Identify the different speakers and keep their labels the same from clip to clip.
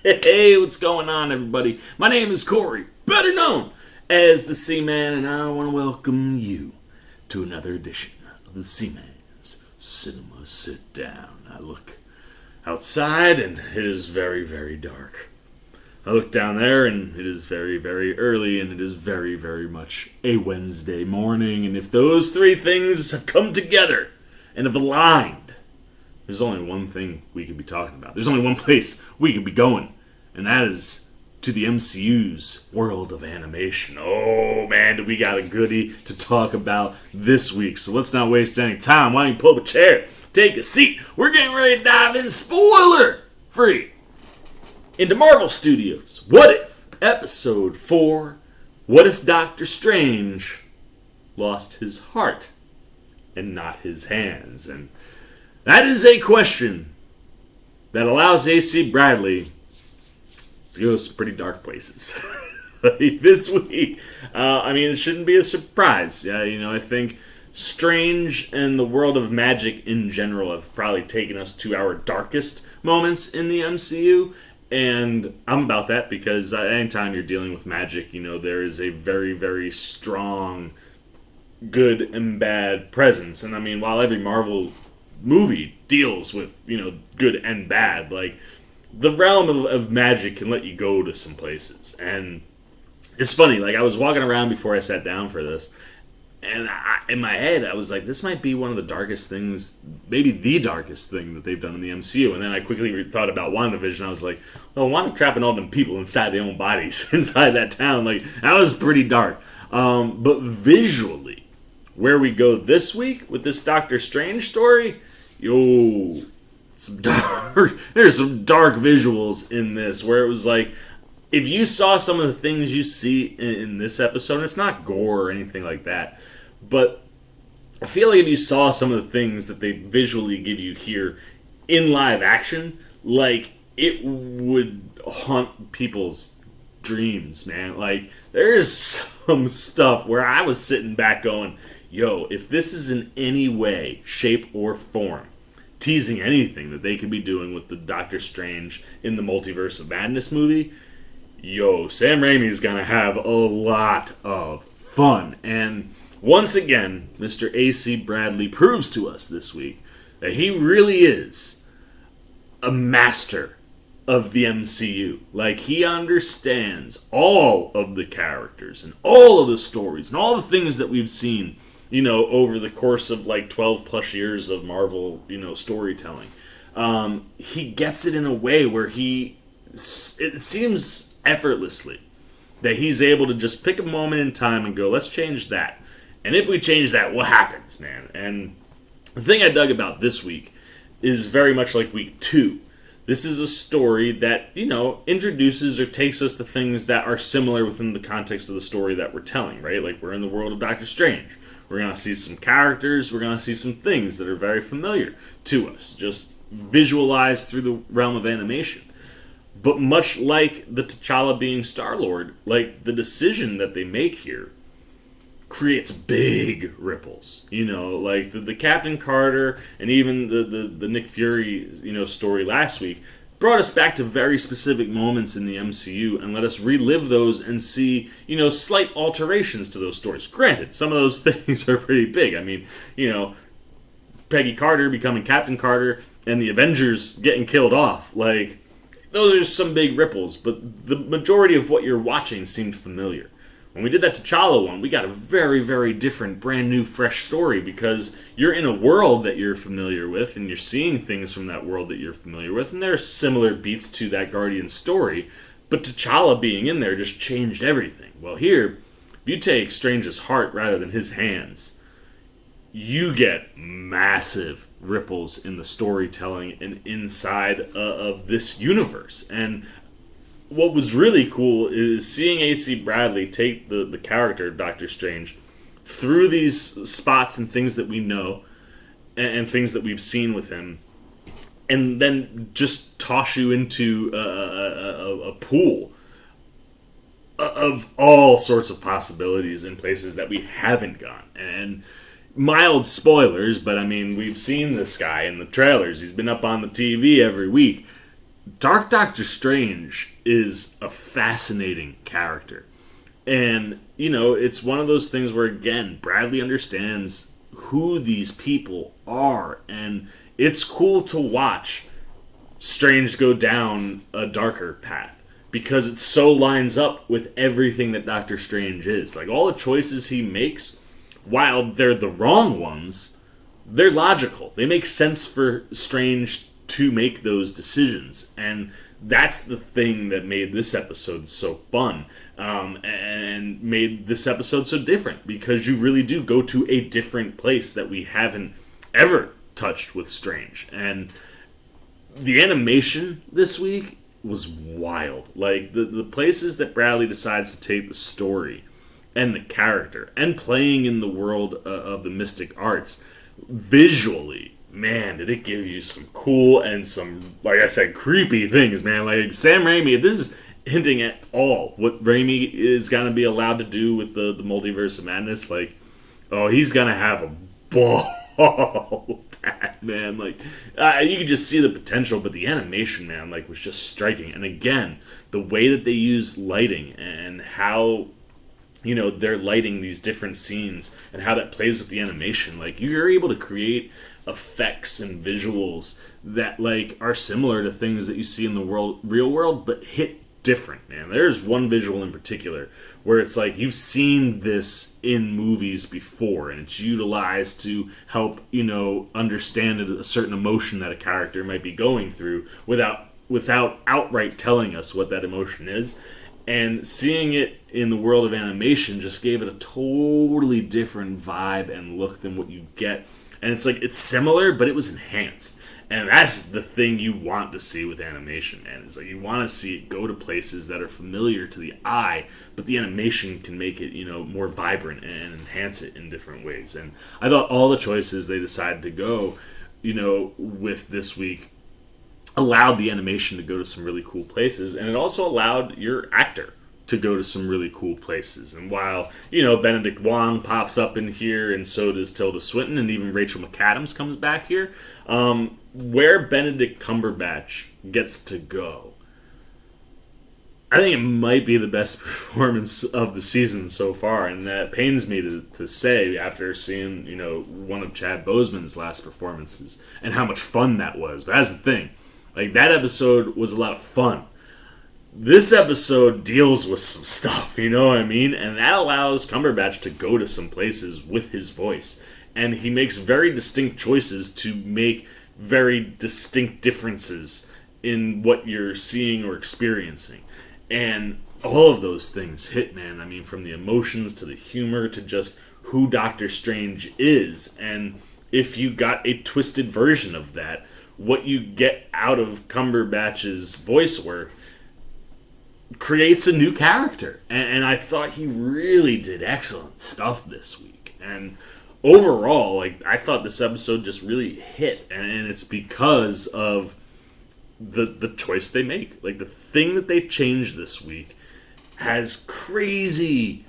Speaker 1: Hey, what's going on, everybody? My name is Corey, better known as the Seaman, and I want to welcome you to another edition of the Seaman's Cinema Sit Down. I look outside, and it is very, very dark. I look down there, and it is very, very early, and it is very, very much a Wednesday morning, and if those three things have come together and have aligned, there's only one thing we could be talking about. There's only one place we could be going, and that is to the MCU's world of animation. Oh, man, do we got a goodie to talk about this week. So let's not waste any time. Why don't you pull up a chair, take a seat. We're getting ready to dive in spoiler-free into Marvel Studios' What If? Episode 4, What If Doctor Strange lost his heart and not his hands? And that is a question that allows A.C. Bradley to go to some pretty dark places. This week, it shouldn't be a surprise. I think Strange and the world of magic in general have probably taken us to our darkest moments in the MCU. And I'm about that because anytime you're dealing with magic, there is a very, very strong good and bad presence. And while every Marvel movie deals with, good and bad, like, the realm of magic can let you go to some places. And it's funny, like, I was walking around before I sat down for this, and in my head, I was like, this might be one of the darkest things, maybe the darkest thing that they've done in the MCU. And then I quickly thought about WandaVision. I was like, well, Wanda trapping all them people inside their own bodies, inside that town, like, that was pretty dark. But visually, where we go this week with this Doctor Strange story, there's some dark visuals in this, where it was like, if you saw some of the things you see in this episode, and it's not gore or anything like that, but I feel like if you saw some of the things that they visually give you here in live action, like, it would haunt people's dreams, man. Like, there's some stuff where I was sitting back going, yo, if this is in any way, shape, or form teasing anything that they could be doing with the Doctor Strange in the Multiverse of Madness movie, yo, Sam Raimi's gonna have a lot of fun. And once again, Mr. A.C. Bradley proves to us this week that he really is a master of the MCU. Like, he understands all of the characters and all of the stories and all the things that we've seen, over the course of like 12 plus years of Marvel, storytelling. He gets it in a way where it seems effortlessly that he's able to just pick a moment in time and go, let's change that. And if we change that, what happens, man? And the thing I dug about this week is very much like week 2. This is a story that, introduces or takes us to things that are similar within the context of the story that we're telling, right? Like, we're in the world of Doctor Strange. We're going to see some characters. We're going to see some things that are very familiar to us, just visualized through the realm of animation. But much like the T'Challa being Star-Lord, like, the decision that they make here creates big ripples. Like the Captain Carter and even the Nick Fury, story last week brought us back to very specific moments in the MCU and let us relive those and see, slight alterations to those stories. Granted, some of those things are pretty big. Peggy Carter becoming Captain Carter and the Avengers getting killed off. Like, those are some big ripples, but the majority of what you're watching seemed familiar. When we did that T'Challa one, we got a very, very different, brand new, fresh story because you're in a world that you're familiar with and you're seeing things from that world that you're familiar with, and there are similar beats to that Guardian story, but T'Challa being in there just changed everything. Well, here, if you take Strange's heart rather than his hands, you get massive ripples in the storytelling and inside of this universe. And what was really cool is seeing A.C. Bradley take the character of Doctor Strange through these spots and things that we know and things that we've seen with him, and then just toss you into a pool of all sorts of possibilities in places that we haven't gone. And mild spoilers, but we've seen this guy in the trailers. He's been up on the TV every week. Dark Doctor Strange is a fascinating character. And, it's one of those things where, again, Bradley understands who these people are. And it's cool to watch Strange go down a darker path because it so lines up with everything that Doctor Strange is. Like, all the choices he makes, while they're the wrong ones, they're logical. They make sense for Strange to make those decisions. And that's the thing that made this episode so fun, and made this episode so different, because you really do go to a different place that we haven't ever touched with Strange. And the animation this week was wild. Like, the places that Bradley decides to take the story and the character and playing in the world of the mystic arts visually, man, did it give you some cool and some, like I said, creepy things, man. Like, Sam Raimi, if this is hinting at all what Raimi is going to be allowed to do with the Multiverse of Madness, like, oh, he's going to have a ball with that, man. Like, you could just see the potential, but the animation, man, like, was just striking. And again, the way that they use lighting and how, they're lighting these different scenes and how that plays with the animation, like, you're able to create effects and visuals that, like, are similar to things that you see in the real world, but hit different, man. There's one visual in particular where it's like you've seen this in movies before, and it's utilized to help, understand a certain emotion that a character might be going through without outright telling us what that emotion is. And seeing it in the world of animation just gave it a totally different vibe and look than what you get. And it's like, it's similar, but it was enhanced. And that's the thing you want to see with animation, man. It's like you want to see it go to places that are familiar to the eye, but the animation can make it, more vibrant and enhance it in different ways. And I thought all the choices they decided to go, with this week allowed the animation to go to some really cool places, and it also allowed your actor to go to some really cool places. And while, Benedict Wong pops up in here, and so does Tilda Swinton, and even Rachel McAdams comes back here, where Benedict Cumberbatch gets to go, I think it might be the best performance of the season so far, and that pains me to say after seeing, one of Chad Boseman's last performances, and how much fun that was. But that's the thing. Like, that episode was a lot of fun. This episode deals with some stuff, you know what I mean? And that allows Cumberbatch to go to some places with his voice. And he makes very distinct choices to make very distinct differences in what you're seeing or experiencing. And all of those things hit, man. I mean, from the emotions to the humor to just who Doctor Strange is. And if you got a twisted version of that, what you get out of Cumberbatch's voice work creates a new character. And I thought he really did excellent stuff this week. And overall, like, I thought this episode just really hit. And it's because of the choice they make. Like, the thing that they changed this week has crazy,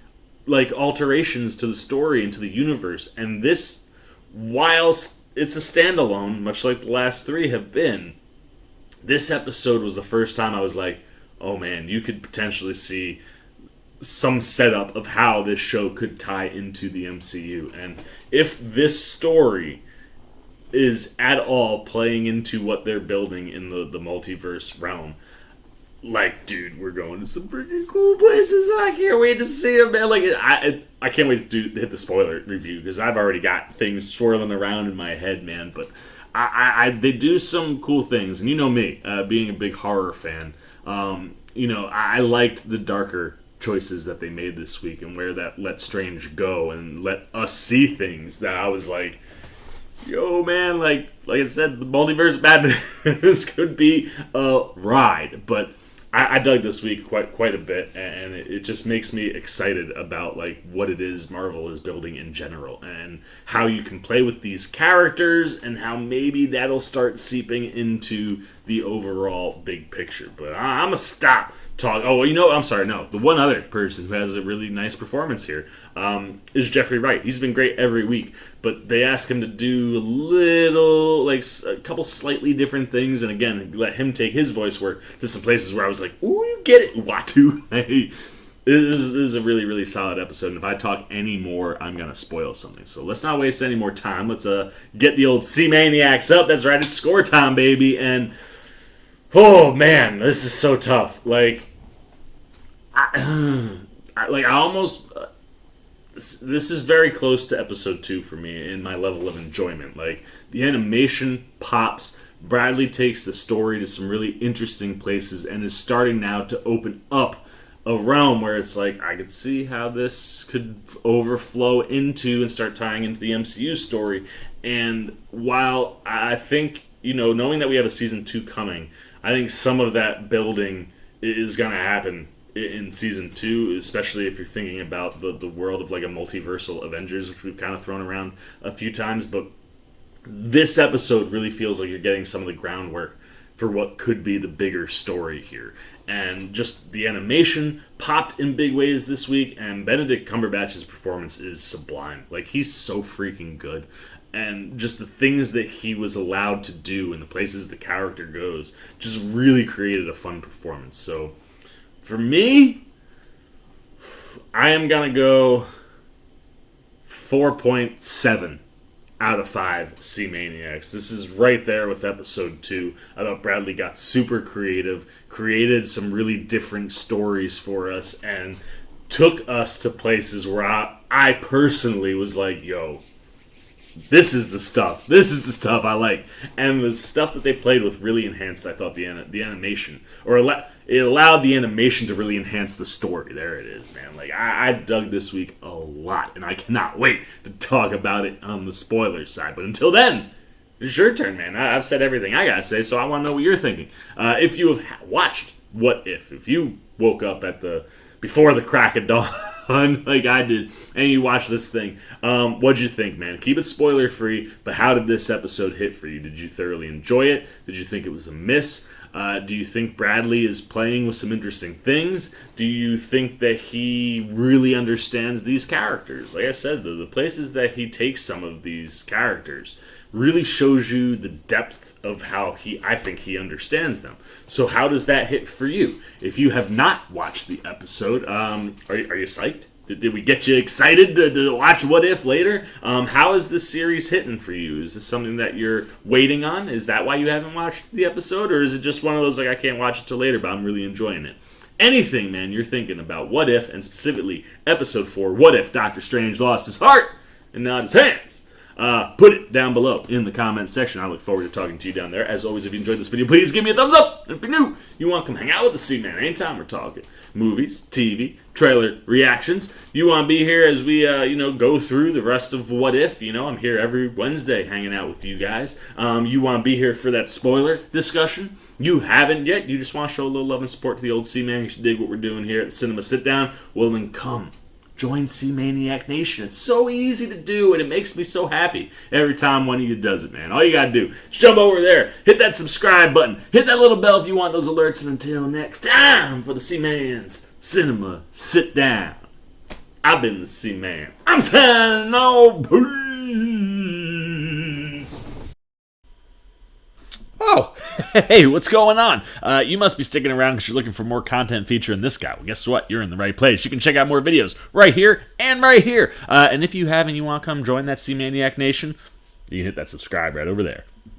Speaker 1: like, alterations to the story and to the universe. And this, whilst it's a standalone, much like the last three have been, this episode was the first time I was like, oh man, you could potentially see some setup of how this show could tie into the MCU. And if this story is at all playing into what they're building in the multiverse realm, like, dude, we're going to some pretty cool places, and I can't wait to see them, man. Like, I can't wait to hit the spoiler review, because I've already got things swirling around in my head, man. But they do some cool things, and you know me, being a big horror fan, I liked the darker choices that they made this week, and where that let Strange go and let us see things that I was like, yo, man, like I said, the Multiverse of Madness could be a ride. But I dug this week quite a bit, and it just makes me excited about, like, what it is Marvel is building in general, and how you can play with these characters, and how maybe that'll start seeping into the overall big picture. But I'm gonna stop talk. Oh, well, you know, I'm sorry, no. The one other person who has a really nice performance here is Jeffrey Wright. He's been great every week, but they ask him to do a couple slightly different things, and again, let him take his voice work to some places where I was like, ooh, you get it, Watu. Hey, this is a really, really solid episode, and if I talk any more, I'm going to spoil something. So let's not waste any more time. Let's get the old C-Maniacs up. That's right, it's score time, baby, and oh, man, this is so tough. Like, I almost... This is very close to episode 2 for me in my level of enjoyment. Like, the animation pops. Bradley takes the story to some really interesting places and is starting now to open up a realm where it's like, I could see how this could overflow into and start tying into the MCU story. And while I think, knowing that we have a season 2 coming, I think some of that building is going to happen in season 2, especially if you're thinking about the world of like a multiversal Avengers, which we've kind of thrown around a few times. But this episode really feels like you're getting some of the groundwork for what could be the bigger story here. And just the animation popped in big ways this week, and Benedict Cumberbatch's performance is sublime. Like, he's so freaking good. And just the things that he was allowed to do and the places the character goes just really created a fun performance. So for me, I am going to go 4.7 out of 5 C-Maniacs. This is right there with episode 2. I thought Bradley got super creative, created some really different stories for us, and took us to places where I personally was like, yo, this is the stuff. This is the stuff I like. And the stuff that they played with really enhanced, I thought, the animation. Or it allowed the animation to really enhance the story. There it is, man. Like, I dug this week a lot. And I cannot wait to talk about it on the spoiler side. But until then, it's your turn, man. I've said everything I gotta say, so I want to know what you're thinking. If you have watched What If you woke up before the crack of dawn, like I did, and you watch this thing, what'd you think, man? Keep it spoiler free, but how did this episode hit for you? Did you thoroughly enjoy it? Did you think it was a miss? Do you think Bradley is playing with some interesting things? Do you think that he really understands these characters? Like I said, the places that he takes some of these characters really shows you the depth of how I think he understands them. So how does that hit for you? If you have not watched the episode, are you psyched? Did we get you excited to watch What If later? How is this series hitting for you? Is this something that you're waiting on? Is that why you haven't watched the episode? Or is it just one of those, like, I can't watch it till later, but I'm really enjoying it? Anything, man, you're thinking about What If, and specifically Episode 4, What If Doctor Strange lost his heart and not his hands? Put it down below in the comments section. I look forward to talking to you down there. As always, if you enjoyed this video, please give me a thumbs up. And if you're new, you want to come hang out with the C-Man anytime we're talking movies, TV, trailer reactions. You want to be here as we, go through the rest of What If. I'm here every Wednesday hanging out with you guys. You want to be here for that spoiler discussion. You haven't yet. You just want to show a little love and support to the old C-Man. You should dig what we're doing here at the Cinema Sit Down. Well, then come. Join C-Maniac Nation. It's so easy to do, and it makes me so happy every time one of you does it, man. All you gotta do is jump over there, hit that subscribe button, hit that little bell if you want those alerts, and until next time for the C-Man's Cinema Sit Down. I've been the C-Man. I'm signing off. Peace. Oh, hey, what's going on? You must be sticking around because you're looking for more content featuring this guy. Well, guess what? You're in the right place. You can check out more videos right here and right here. And if you have and you want to come join that C-Maniac Nation, you can hit that subscribe right over there.